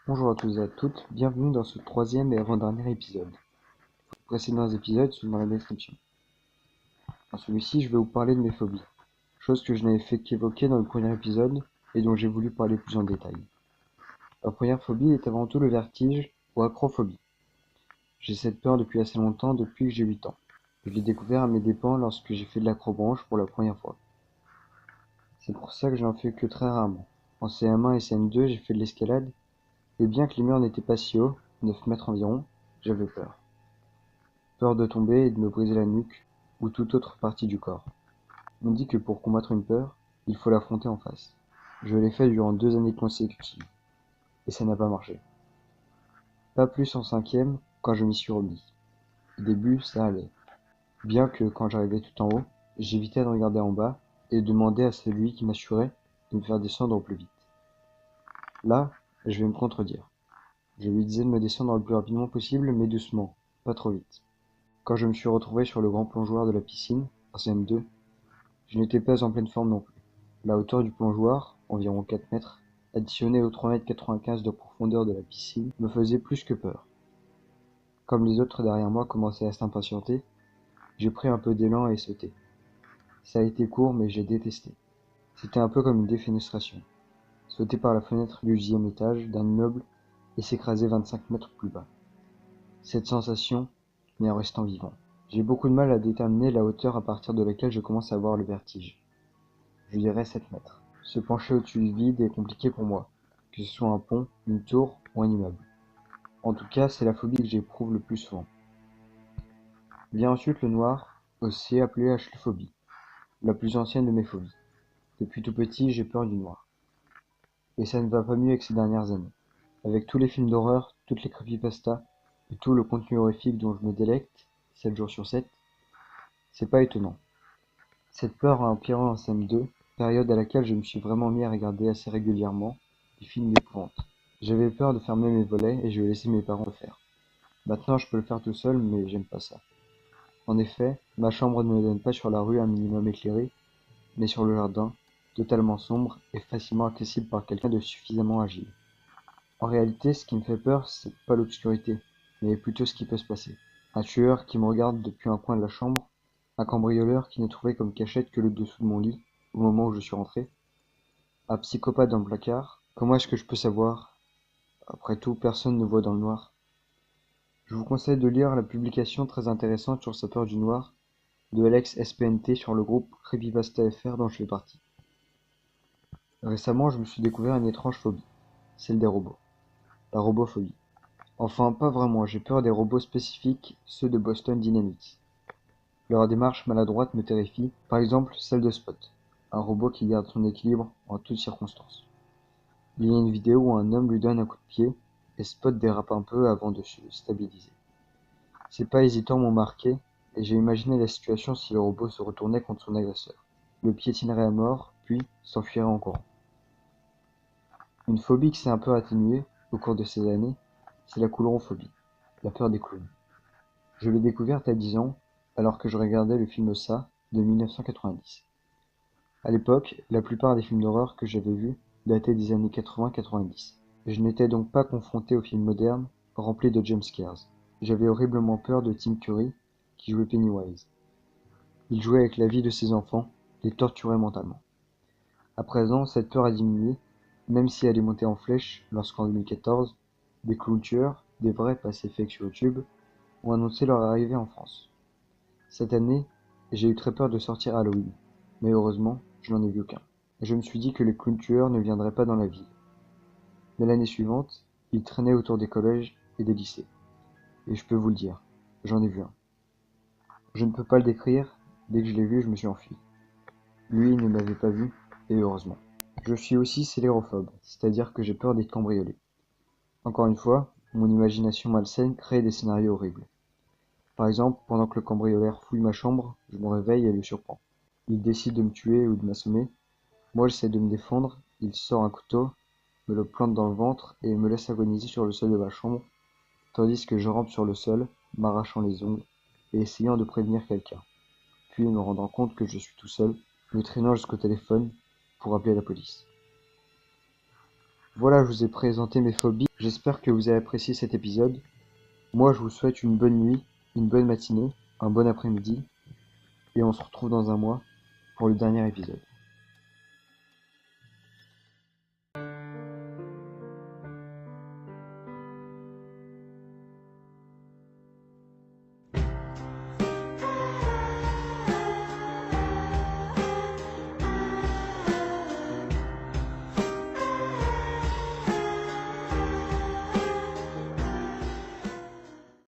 Bonjour à tous et à toutes, bienvenue dans ce troisième et avant-dernier épisode. Les précédents épisodes sont dans la description. Dans celui-ci, je vais vous parler de mes phobies, chose que je n'avais fait qu'évoquer dans le premier épisode et dont j'ai voulu parler plus en détail. Ma première phobie est avant tout le vertige ou acrophobie. J'ai cette peur depuis assez longtemps, depuis que j'ai 8 ans. Je l'ai découvert à mes dépens lorsque j'ai fait de l'acrobranche pour la première fois. C'est pour ça que je n'en fais que très rarement. En CM1 et CM2, j'ai fait de l'escalade, et bien que les murs n'étaient pas si hauts, 9 mètres environ, j'avais peur. Peur de tomber et de me briser la nuque, ou toute autre partie du corps. On dit que pour combattre une peur, il faut l'affronter en face. Je l'ai fait durant 2 années consécutives, et ça n'a pas marché. Pas plus en cinquième, quand je m'y suis remis. Au début, ça allait. Bien que, quand j'arrivais tout en haut, j'évitais de regarder en bas, et de demander à celui qui m'assurait de me faire descendre au plus vite. Là, je vais me contredire. Je lui disais de me descendre le plus rapidement possible, mais doucement, pas trop vite. Quand je me suis retrouvé sur le grand plongeoir de la piscine, en CM2, je n'étais pas en pleine forme non plus. La hauteur du plongeoir, environ 4 mètres, additionnée aux 3,95 m de profondeur de la piscine, me faisait plus que peur. Comme les autres derrière moi commençaient à s'impatienter, j'ai pris un peu d'élan et sauté. Ça a été court, mais j'ai détesté. C'était un peu comme une défenestration. Sauter par la fenêtre du 10e étage d'un immeuble et s'écraser 25 mètres plus bas. Cette sensation, mais en restant vivant. J'ai beaucoup de mal à déterminer la hauteur à partir de laquelle je commence à avoir le vertige. Je dirais 7 mètres. Se pencher au-dessus du vide est compliqué pour moi, que ce soit un pont, une tour ou un immeuble. En tout cas, c'est la phobie que j'éprouve le plus souvent. Vient ensuite le noir, aussi appelé achlyophobie, la plus ancienne de mes phobies. Depuis tout petit, j'ai peur du noir. Et ça ne va pas mieux avec ces dernières années. Avec tous les films d'horreur, toutes les creepypastas et tout le contenu horrifique dont je me délecte, 7 jours sur 7, c'est pas étonnant. Cette peur a empiré en CM2, période à laquelle je me suis vraiment mis à regarder assez régulièrement des films d'épouvante. J'avais peur de fermer mes volets et je laissais mes parents le faire. Maintenant je peux le faire tout seul, mais j'aime pas ça. En effet, ma chambre ne me donne pas sur la rue un minimum éclairé, mais sur le jardin, totalement sombre et facilement accessible par quelqu'un de suffisamment agile. En réalité, ce qui me fait peur, c'est pas l'obscurité, mais plutôt ce qui peut se passer. Un tueur qui me regarde depuis un coin de la chambre, un cambrioleur qui ne trouvait comme cachette que le dessous de mon lit au moment où je suis rentré, un psychopathe dans le placard. Comment est-ce que je peux savoir? Après tout, personne ne voit dans le noir. Je vous conseille de lire la publication très intéressante sur sa peur du noir de Alex SPNT sur le groupe Creepypasta FR dont je fais partie. Récemment, je me suis découvert une étrange phobie, celle des robots. La robophobie. Enfin, pas vraiment, j'ai peur des robots spécifiques, ceux de Boston Dynamics. Leur démarche maladroite me terrifie, par exemple celle de Spot, un robot qui garde son équilibre en toutes circonstances. Il y a une vidéo où un homme lui donne un coup de pied, et Spot dérape un peu avant de se stabiliser. Ces pas hésitants m'ont marqué, et j'ai imaginé la situation si le robot se retournait contre son agresseur, le piétinerait à mort, puis s'enfuirait en courant. Une phobie qui s'est un peu atténuée au cours de ces années, c'est la clownophobie, la peur des clowns. Je l'ai découverte à 10 ans, alors que je regardais le film Ça de 1990. À l'époque, la plupart des films d'horreur que j'avais vus dataient des années 80-90. Je n'étais donc pas confronté aux films modernes, remplis de jumpscares. J'avais horriblement peur de Tim Curry, qui jouait Pennywise. Il jouait avec la vie de ses enfants, les torturait mentalement. À présent, cette peur a diminué, même si elle est montée en flèche lorsqu'en 2014, des clowns tueurs, des vrais passés fake sur YouTube, ont annoncé leur arrivée en France. Cette année, j'ai eu très peur de sortir à Halloween, mais heureusement, je n'en ai vu aucun. Je me suis dit que les clowns tueurs ne viendraient pas dans la ville. Mais l'année suivante, ils traînaient autour des collèges et des lycées. Et je peux vous le dire, j'en ai vu un. Je ne peux pas le décrire, dès que je l'ai vu, je me suis enfui. Lui ne m'avait pas vu, et heureusement. Je suis aussi sclérophobe, c'est-à-dire que j'ai peur d'être cambriolé. Encore une fois, mon imagination malsaine crée des scénarios horribles. Par exemple, pendant que le cambrioleur fouille ma chambre, je me réveille et le surprends. Il décide de me tuer ou de m'assommer. Moi, j'essaie de me défendre. Il sort un couteau, me le plante dans le ventre et me laisse agoniser sur le sol de ma chambre, tandis que je rampe sur le sol, m'arrachant les ongles et essayant de prévenir quelqu'un. Puis, me rendant compte que je suis tout seul, me traînant jusqu'au téléphone pour appeler la police. Voilà, je vous ai présenté mes phobies. J'espère que vous avez apprécié cet épisode. Moi, je vous souhaite une bonne nuit, une bonne matinée, un bon après-midi, et on se retrouve dans un mois pour le dernier épisode.